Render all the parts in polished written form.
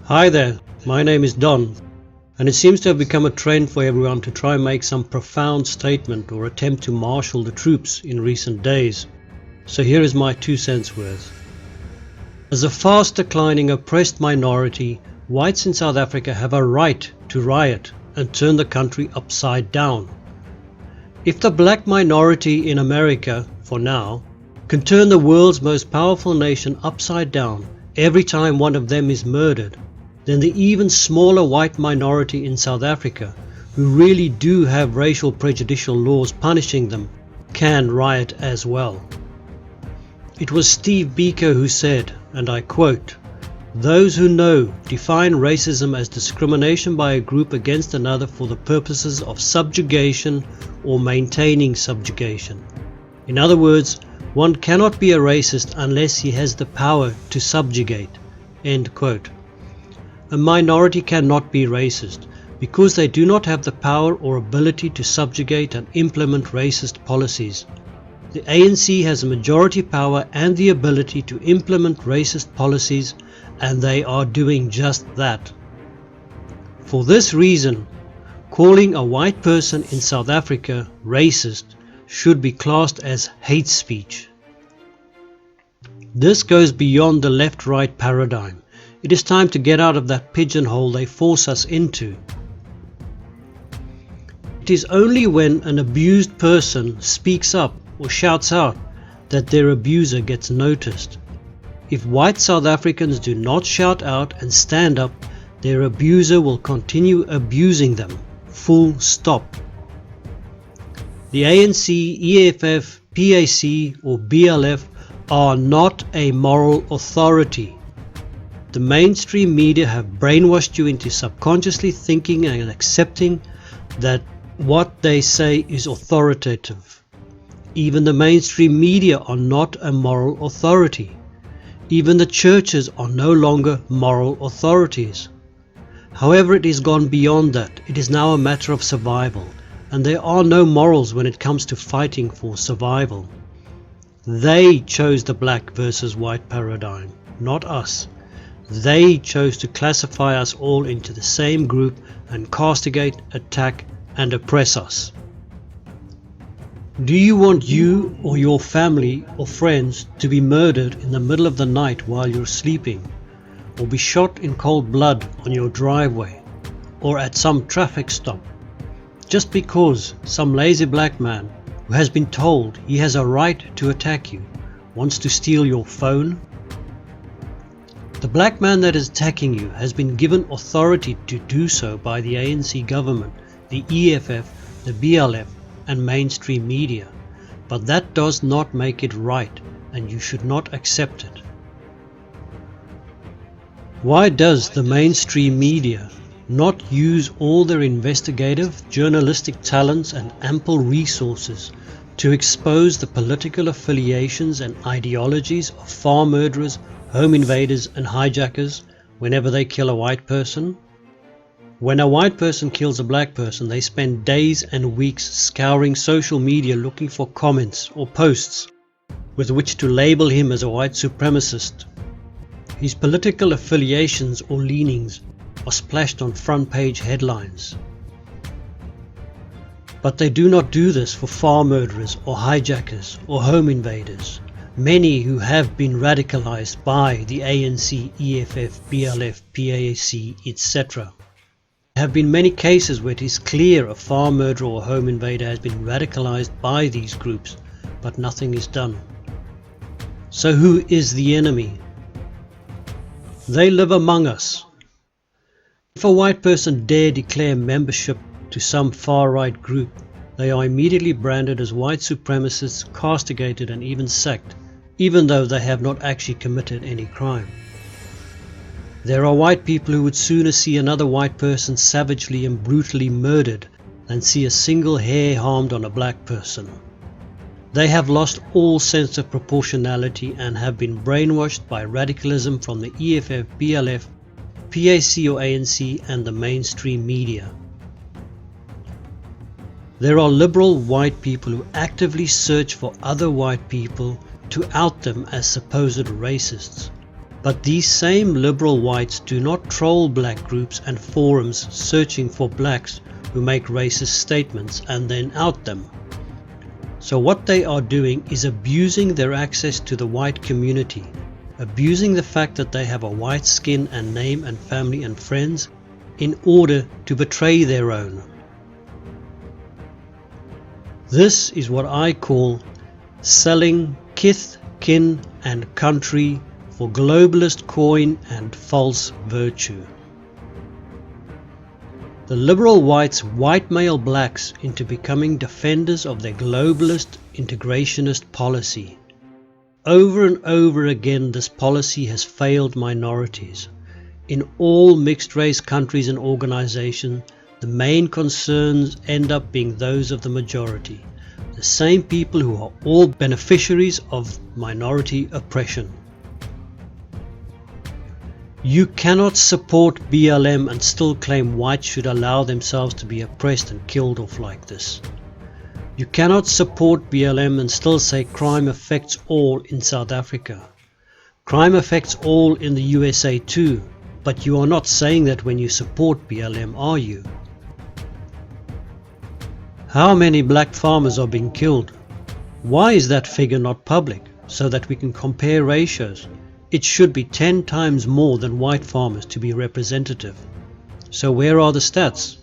Hi there, my name is Don, and it seems to have become a trend for everyone to try and make some profound statement or attempt to marshal the troops in recent days. So here is my 2 cents worth. As a fast declining oppressed minority, whites in South Africa have a right to riot and turn the country upside down. If the black minority in America, for now, can turn the world's most powerful nation upside down every time one of them is murdered, then the even smaller white minority in South Africa, who really do have racial prejudicial laws punishing them, can riot as well. It was Steve Biko who said, and I quote, "Those who know define racism as discrimination by a group against another for the purposes of subjugation or maintaining subjugation." In other words, one cannot be a racist unless he has the power to subjugate. End quote. A minority cannot be racist because they do not have the power or ability to subjugate and implement racist policies. The ANC has a majority power and the ability to implement racist policies, and they are doing just that. For this reason, calling a white person in South Africa racist should be classed as hate speech. This goes beyond the left-right paradigm. It is time to get out of that pigeonhole they force us into. It is only when an abused person speaks up or shouts out that their abuser gets noticed. If white South Africans do not shout out and stand up, their abuser will continue abusing them. Full stop. The ANC, EFF, PAC or BLF are not a moral authority. The mainstream media have brainwashed you into subconsciously thinking and accepting that what they say is authoritative. Even the mainstream media are not a moral authority. Even the churches are no longer moral authorities. However, it has gone beyond that. It is now a matter of survival, and there are no morals when it comes to fighting for survival. They chose the black versus white paradigm, not us. They chose to classify us all into the same group and castigate, attack, and oppress us. Do you want you or your family or friends to be murdered in the middle of the night while you're sleeping, or be shot in cold blood on your driveway, or at some traffic stop, just because some lazy black man who has been told he has a right to attack you wants to steal your phone? The black man that is attacking you has been given authority to do so by the ANC government, the EFF, the BLM and mainstream media, but that does not make it right, and you should not accept it. Why does the mainstream media not use all their investigative, journalistic talents and ample resources to expose the political affiliations and ideologies of farm murderers, home invaders and hijackers whenever they kill a white person? When a white person kills a black person, they spend days and weeks scouring social media looking for comments or posts with which to label him as a white supremacist. His political affiliations or leanings are splashed on front page headlines. But they do not do this for farm murderers or hijackers or home invaders, many who have been radicalized by the ANC, EFF, BLF, PAC, etc. There have been many cases where it is clear a farm murderer or home invader has been radicalized by these groups, but nothing is done. So who is the enemy? They live among us. If a white person dare declare membership to some far-right group, they are immediately branded as white supremacists, castigated and even sacked, even though they have not actually committed any crime. There are white people who would sooner see another white person savagely and brutally murdered than see a single hair harmed on a black person. They have lost all sense of proportionality and have been brainwashed by radicalism from the EFF, BLF, PAC or ANC and the mainstream media. There are liberal white people who actively search for other white people to out them as supposed racists. But these same liberal whites do not troll black groups and forums searching for blacks who make racist statements and then out them. So what they are doing is abusing their access to the white community, abusing the fact that they have a white skin and name and family and friends in order to betray their own. This is what I call selling kith, kin and country for globalist coin and false virtue. The liberal whites white-mail blacks into becoming defenders of their globalist integrationist policy. Over and over again this policy has failed minorities. In all mixed-race countries and organizations, the main concerns end up being those of the majority, the same people who are all beneficiaries of minority oppression. You cannot support BLM and still claim whites should allow themselves to be oppressed and killed off like this. You cannot support BLM and still say crime affects all in South Africa. Crime affects all in the USA too, but you are not saying that when you support BLM, are you? How many black farmers are being killed? Why is that figure not public so that we can compare ratios? It should be 10 times more than white farmers to be representative. So where are the stats?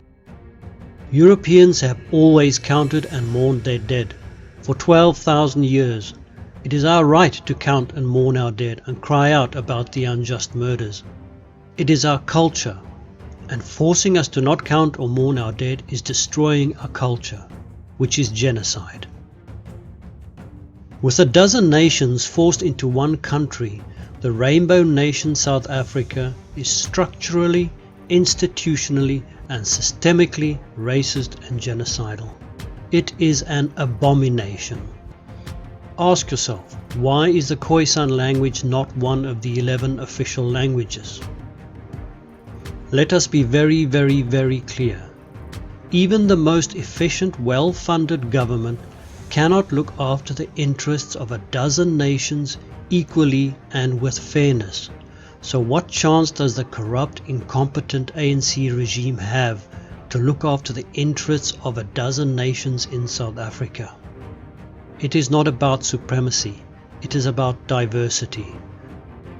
Europeans have always counted and mourned their dead. For 12,000 years, it is our right to count and mourn our dead and cry out about the unjust murders. It is our culture, and forcing us to not count or mourn our dead is destroying our culture, which is genocide. With a dozen nations forced into one country, the Rainbow Nation South Africa is structurally, institutionally and systemically racist and genocidal. It is an abomination. Ask yourself, why is the Khoisan language not one of the 11 official languages? Let us be very, very, very clear. Even the most efficient, well-funded government cannot look after the interests of a dozen nations equally and with fairness. So what chance does the corrupt, incompetent ANC regime have to look after the interests of a dozen nations in South Africa? It is not about supremacy, it is about diversity.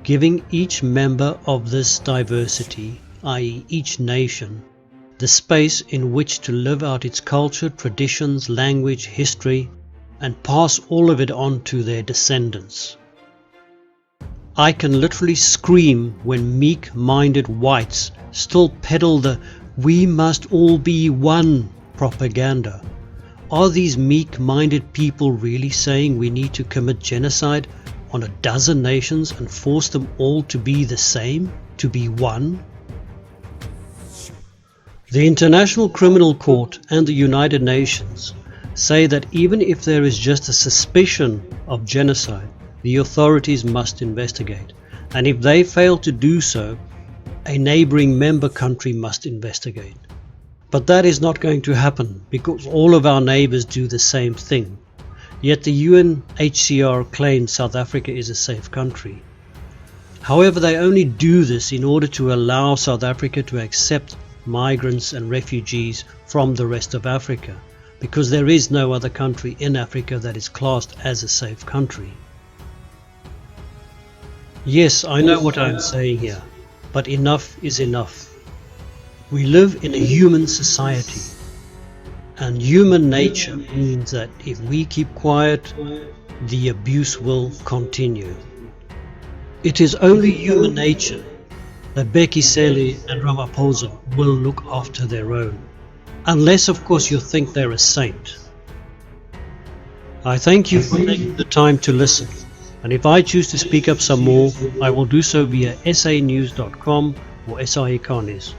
Giving each member of this diversity, i.e. each nation, the space in which to live out its culture, traditions, language, history, and pass all of it on to their descendants. I can literally scream when meek-minded whites still peddle the "we must all be one" propaganda. Are these meek-minded people really saying we need to commit genocide on a dozen nations and force them all to be the same, to be one? The International Criminal Court and the United Nations say that even if there is just a suspicion of genocide, the authorities must investigate, and if they fail to do so, a neighboring member country must investigate. But that is not going to happen because all of our neighbors do the same thing. Yet the UNHCR claims South Africa is a safe country. However, they only do this in order to allow South Africa to accept migrants and refugees from the rest of Africa, because there is no other country in Africa that is classed as a safe country. Yes, I know what I'm saying here, but enough is enough. We live in a human society, and human nature means that if we keep quiet, the abuse will continue. It is only human nature that Bekisele and Ramaphosa will look after their own, unless of course you think they're a saint. I thank you for taking the time to listen, and if I choose to speak up some more, I will do so via sanews.com or SIEConNews.